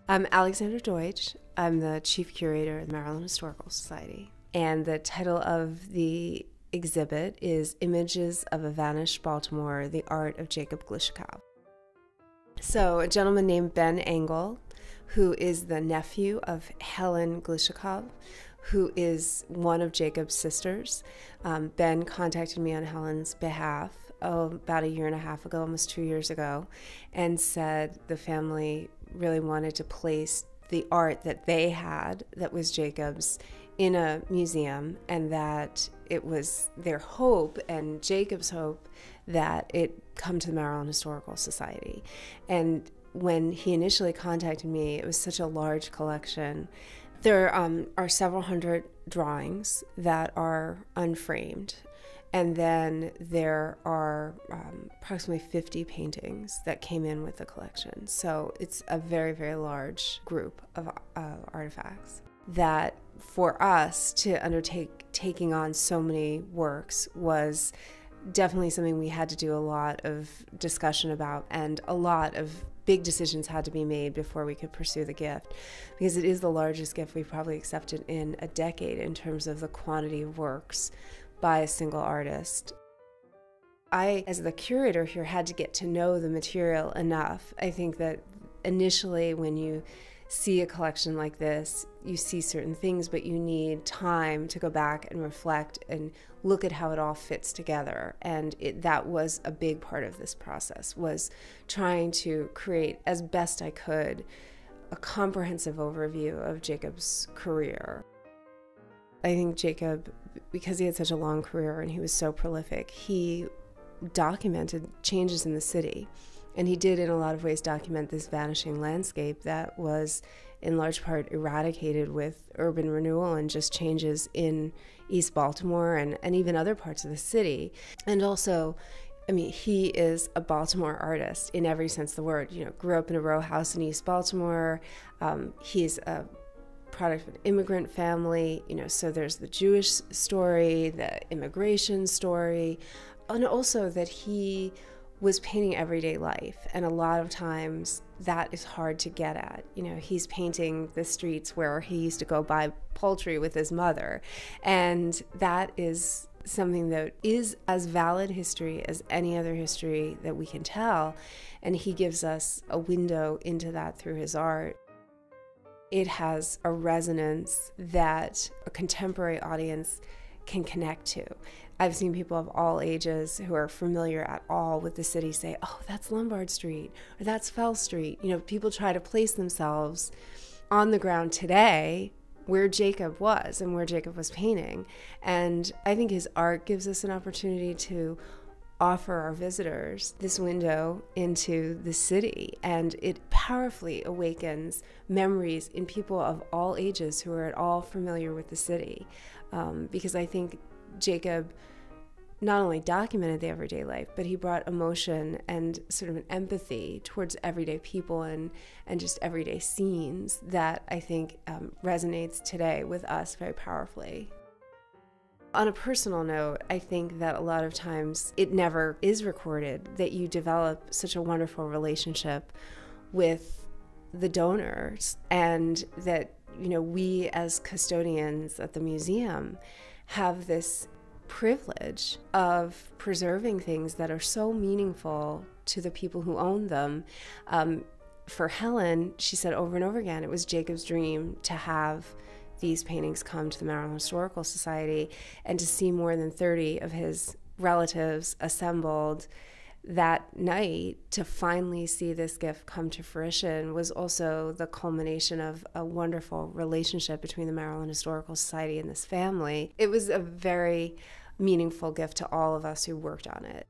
I'm Alexandra Deutsch. I'm the chief curator of the Maryland Historical Society. And the title of the exhibit is Images of a Vanished Baltimore, the Art of Jacob Glushakow. So a gentleman named Ben Engel, who is the nephew of Helen Glushakow, who is one of Jacob's sisters. Ben contacted me on Helen's behalf about a year and a half ago, almost 2 years ago, and said the family really wanted to place the art that they had, that was Jacob's, in a museum, and that it was their hope and Jacob's hope that it come to the Maryland Historical Society. And when he initially contacted me, it was such a large collection. There are several hundred drawings that are unframed, and then there are approximately 50 paintings that came in with the collection. So it's a very, very large group of artifacts. That for us to undertake taking on so many works was definitely something we had to do a lot of discussion about, and a lot of big decisions had to be made before we could pursue the gift, because it is the largest gift we've probably accepted in a decade in terms of the quantity of works by a single artist. I, as the curator here, had to get to know the material enough. I think that initially when you see a collection like this, you see certain things, but you need time to go back and reflect and look at how it all fits together. And that was a big part of this process, was trying to create, as best I could, a comprehensive overview of Jacob's career. I think Jacob, because he had such a long career and he was so prolific, he documented changes in the city. And he did, in a lot of ways, document this vanishing landscape that was, in large part, eradicated with urban renewal and just changes in East Baltimore and even other parts of the city. And also, I mean, he is a Baltimore artist in every sense of the word. You know, grew up in a row house in East Baltimore. He's a product of an immigrant family, you know, so there's the Jewish story, the immigration story, and also that he was painting everyday life, and a lot of times that is hard to get at. You know, he's painting the streets where he used to go buy poultry with his mother, and that is something that is as valid history as any other history that we can tell, and he gives us a window into that through his art. It has a resonance that a contemporary audience can connect to. I've seen people of all ages who are familiar at all with the city say, oh, that's Lombard Street, or that's Fell Street. You know, people try to place themselves on the ground today where Jacob was and where Jacob was painting. And I think his art gives us an opportunity to offer our visitors this window into the city, and it powerfully awakens memories in people of all ages who are at all familiar with the city. Because I think Jacob not only documented the everyday life, but he brought emotion and sort of an empathy towards everyday people and just everyday scenes that I think resonates today with us very powerfully. On a personal note, I think that a lot of times it never is recorded that you develop such a wonderful relationship with the donors, and that, you know, we as custodians at the museum have this privilege of preserving things that are so meaningful to the people who own them. For Helen, she said over and over again, it was Jacob's dream to have these paintings come to the Maryland Historical Society, and to see more than 30 of his relatives assembled that night to finally see this gift come to fruition was also the culmination of a wonderful relationship between the Maryland Historical Society and this family. It was a very meaningful gift to all of us who worked on it.